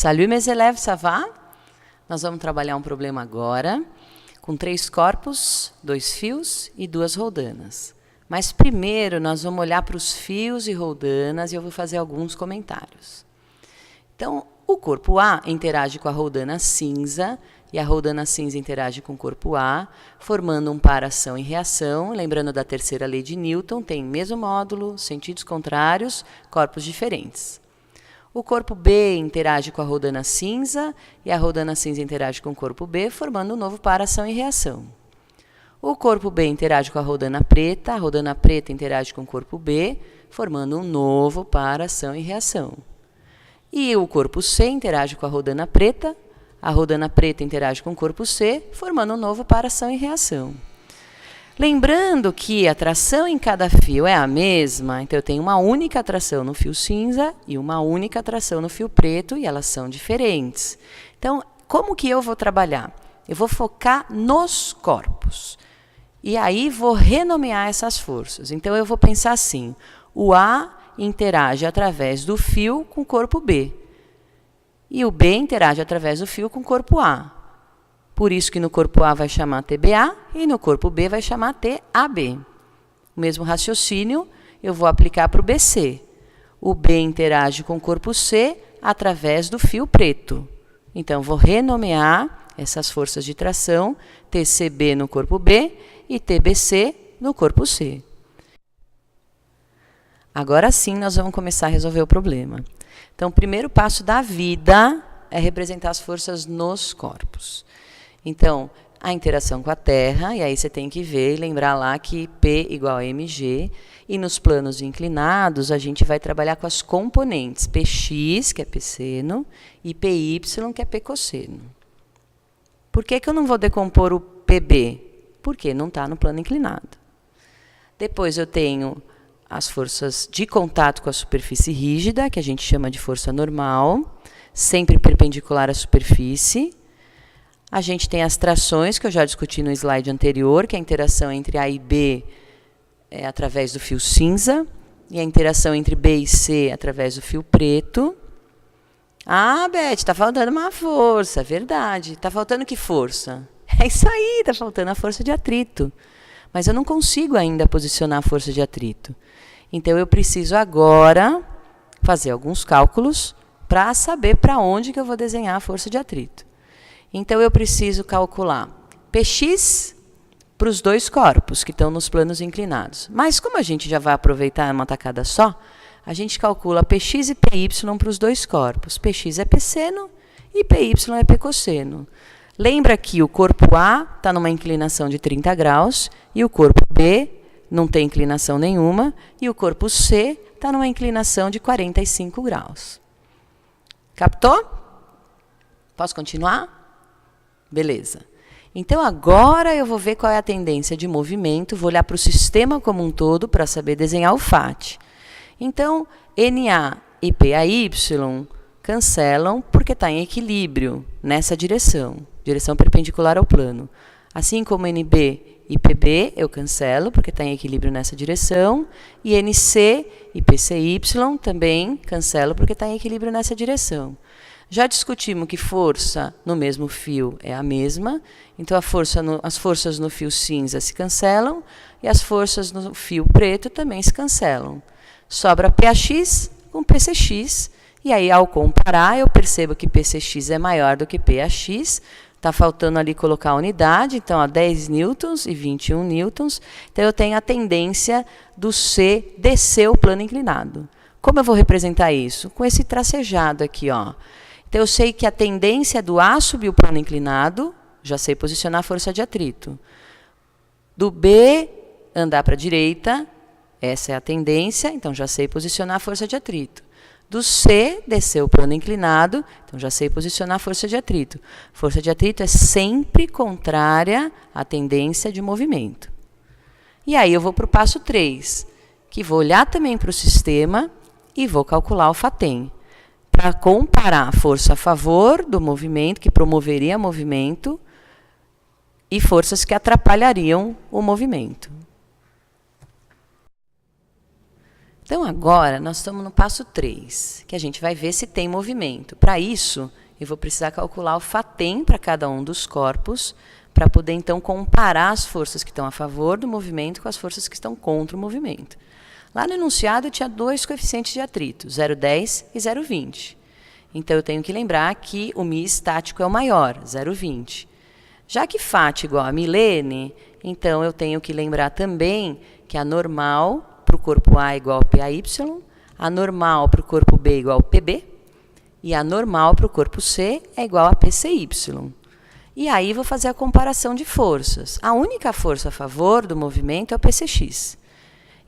Salut mes élèves, ça va? Nós vamos trabalhar um problema agora com 3 corpos, 2 fios e 2 roldanas. Mas primeiro nós vamos olhar para os fios e roldanas e eu vou fazer alguns comentários. Então, o corpo A interage com a roldana cinza e a roldana cinza interage com o corpo A, formando um par ação e reação. Lembrando da terceira lei de Newton, tem mesmo módulo, sentidos contrários, corpos diferentes. O corpo B interage com a roldana cinza e a roldana cinza interage com o corpo B, formando um novo par ação e reação. O corpo B interage com a roldana preta interage com o corpo B, formando um novo par ação e reação. E o corpo C interage com a roldana preta interage com o corpo C, formando um novo par ação e reação. Lembrando que a tração em cada fio é a mesma, então eu tenho uma única tração no fio cinza e uma única tração no fio preto, e elas são diferentes. Então, como que eu vou trabalhar? Eu vou focar nos corpos. E aí vou renomear essas forças. Então, eu vou pensar assim: o A interage através do fio com o corpo B. E o B interage através do fio com o corpo A. Por isso que no corpo A vai chamar TBA e no corpo B vai chamar TAB. O mesmo raciocínio eu vou aplicar para o BC. O B interage com o corpo C através do fio preto. Então, vou renomear essas forças de tração, TCB no corpo B e TBC no corpo C. Agora sim, nós vamos começar a resolver o problema. Então, o primeiro passo da vida é representar as forças nos corpos. Então, a interação com a Terra, e aí você tem que ver e lembrar lá que P igual a mg, e nos planos inclinados a gente vai trabalhar com as componentes Px, que é Pseno, e Py, que é Pcosseno. Por que eu não vou decompor o Pb? Porque não está no plano inclinado. Depois eu tenho as forças de contato com a superfície rígida, que a gente chama de força normal, sempre perpendicular à superfície. A gente tem as trações, que eu já discuti no slide anterior, que é a interação entre A e B é através do fio cinza, e a interação entre B e C através do fio preto. Ah, Beth, está faltando uma força, verdade. Está faltando que força? É isso aí, está faltando a força de atrito. Mas eu não consigo ainda posicionar a força de atrito. Então, eu preciso agora fazer alguns cálculos para saber para onde que eu vou desenhar a força de atrito. Então, eu preciso calcular Px para os 2 corpos que estão nos planos inclinados. Mas, como a gente já vai aproveitar uma tacada só, a gente calcula Px e Py para os 2 corpos. Px é Pseno e Py é Pcosseno. Lembra que o corpo A está numa inclinação de 30 graus e o corpo B não tem inclinação nenhuma e o corpo C está numa inclinação de 45 graus. Captou? Posso continuar? Beleza. Então, agora eu vou ver qual é a tendência de movimento, vou olhar para o sistema como um todo para saber desenhar o FAT. Então, NA e PAY cancelam porque está em equilíbrio nessa direção perpendicular ao plano. Assim como NB e PB eu cancelo porque está em equilíbrio nessa direção, e NC e PCY também cancelo porque está em equilíbrio nessa direção. Já discutimos que força no mesmo fio é a mesma, então as forças no fio cinza se cancelam e as forças no fio preto também se cancelam. Sobra PAX com PCX, e aí ao comparar eu percebo que PCX é maior do que PAX, está faltando ali colocar a unidade, então 10 newtons e 21 newtons, então eu tenho a tendência do C descer o plano inclinado. Como eu vou representar isso? Com esse tracejado aqui, ó. Então, eu sei que a tendência do A subir o plano inclinado, já sei posicionar a força de atrito. Do B andar para a direita, essa é a tendência, então já sei posicionar a força de atrito. Do C descer o plano inclinado, então já sei posicionar a força de atrito. Força de atrito é sempre contrária à tendência de movimento. E aí eu vou para o passo 3, que vou olhar também para o sistema e vou calcular o FATEM. Para comparar a força a favor do movimento, que promoveria movimento, e forças que atrapalhariam o movimento. Então, agora, nós estamos no passo 3, que a gente vai ver se tem movimento. Para isso, eu vou precisar calcular o Fatem para cada um dos corpos, para poder, então, comparar as forças que estão a favor do movimento com as forças que estão contra o movimento. Lá no enunciado, eu tinha 2 coeficientes de atrito, 0,10 e 0,20. Então, eu tenho que lembrar que o Mi estático é o maior, 0,20. Já que Φ igual a milene, então, eu tenho que lembrar também que a normal para o corpo A é igual a PAY, a normal para o corpo B é igual a PB, e a normal para o corpo C é igual a PCY. E aí, vou fazer a comparação de forças. A única força a favor do movimento é o PCX.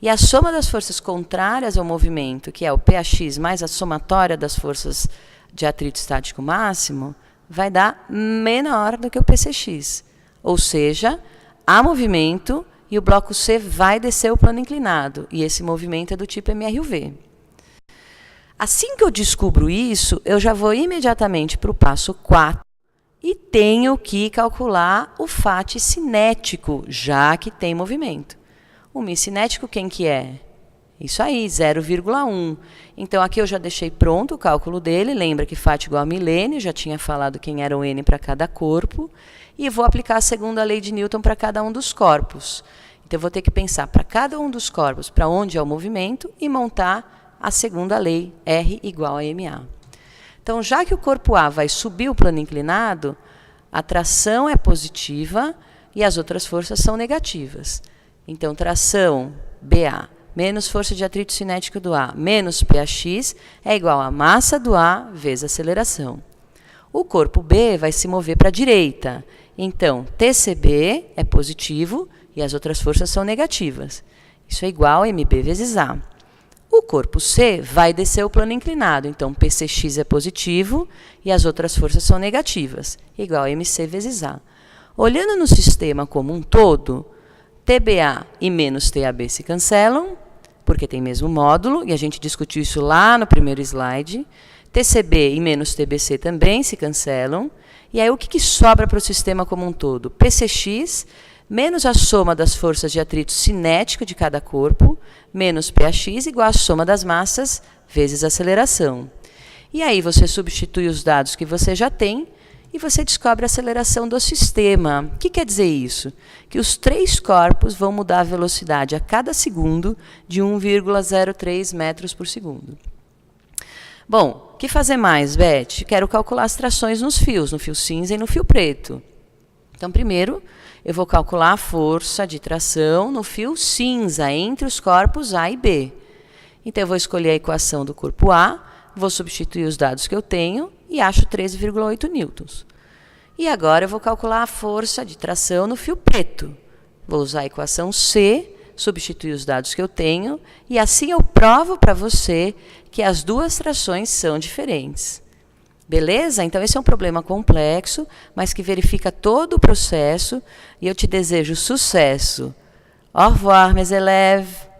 E a soma das forças contrárias ao movimento, que é o PAX mais a somatória das forças de atrito estático máximo, vai dar menor do que o PCX. Ou seja, há movimento e o bloco C vai descer o plano inclinado. E esse movimento é do tipo MRUV. Assim que eu descubro isso, eu já vou imediatamente para o passo 4 e tenho que calcular o FAT cinético, já que tem movimento. O Mi cinético, quem que é? Isso aí, 0,1. Então, aqui eu já deixei pronto o cálculo dele. Lembra que Φ igual a milene, já tinha falado quem era o N para cada corpo. E vou aplicar a segunda lei de Newton para cada um dos corpos. Então, eu vou ter que pensar para cada um dos corpos para onde é o movimento e montar a segunda lei, R igual a MA. Então, já que o corpo A vai subir o plano inclinado, a tração é positiva e as outras forças são negativas. Então, tração BA menos força de atrito cinético do A menos PAX é igual a massa do A vezes aceleração. O corpo B vai se mover para a direita. Então, TCB é positivo e as outras forças são negativas. Isso é igual a MB vezes A. O corpo C vai descer o plano inclinado. Então, PCX é positivo e as outras forças são negativas. Igual a MC vezes A. Olhando no sistema como um todo, TBA e menos TAB se cancelam, porque tem mesmo módulo, e a gente discutiu isso lá no primeiro slide. TCB e menos TBC também se cancelam. E aí, o que sobra para o sistema como um todo? PCX menos a soma das forças de atrito cinético de cada corpo, menos PAX igual a soma das massas vezes a aceleração. E aí, você substitui os dados que você já tem, e você descobre a aceleração do sistema. O que quer dizer isso? Que os 3 corpos vão mudar a velocidade a cada segundo de 1,03 metros por segundo. Bom, o que fazer mais, Beth? Quero calcular as trações nos fios, no fio cinza e no fio preto. Então, primeiro, eu vou calcular a força de tração no fio cinza, entre os corpos A e B. Então, eu vou escolher a equação do corpo A, vou substituir os dados que eu tenho, e acho 13,8 newtons. E agora eu vou calcular a força de tração no fio preto. Vou usar a equação C, substituir os dados que eu tenho, e assim eu provo para você que as duas trações são diferentes. Beleza? Então, esse é um problema complexo, mas que verifica todo o processo, e eu te desejo sucesso. Au revoir, mes élèves!